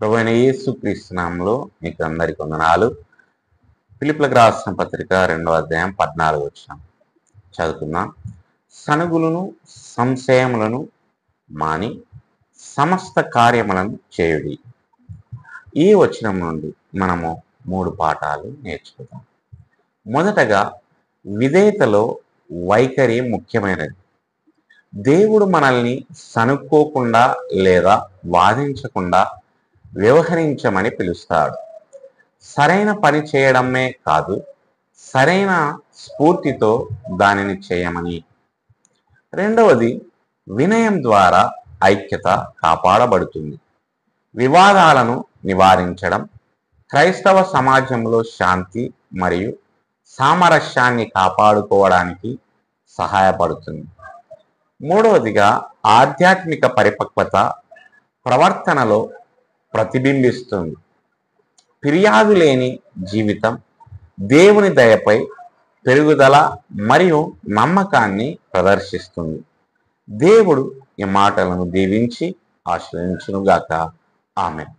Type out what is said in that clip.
ప్రభువైన యేసుక్రీస్తు నామములో మీకు అందరికి వందనాలు. ఫిలిప్పీలకు రాసిన పత్రిక 2వ అధ్యాయం 14వ వచనం చదువుతున్నాం. సనుగులను సంశయములను మాని సమస్త కార్యములను చేయుడి. ఈ వచనం నుండి మనము 3 పాఠాలు నేర్చుకుందాం. మొదటగా, విధేయతలో వైఖరి ముఖ్యమైనది. దేవుడు మనల్ని సనుక్కోకుండా లేదా వాదించకుండా వ్యవహరించమని పిలుస్తాడు. సరైన పని చేయడమే కాదు, సరైన స్ఫూర్తితో దానిని చేయమని. రెండవది, వినయం ద్వారా ఐక్యత కాపాడబడుతుంది. వివాదాలను నివారించడం క్రైస్తవ సమాజంలో శాంతి మరియు సామరస్యాన్ని కాపాడుకోవడానికి సహాయపడుతుంది. మూడవదిగా, ఆధ్యాత్మిక పరిపక్వత ప్రవర్తనలో ప్రతిబింబిస్తుంది. ఫిర్యాదు లేని జీవితం దేవుని దయపై పెరుగుదల మరియు నమ్మకాన్ని ప్రదర్శిస్తుంది. దేవుడు ఈ మాటలను దీవించి ఆశీర్వదించునుగాక. ఆమేన్.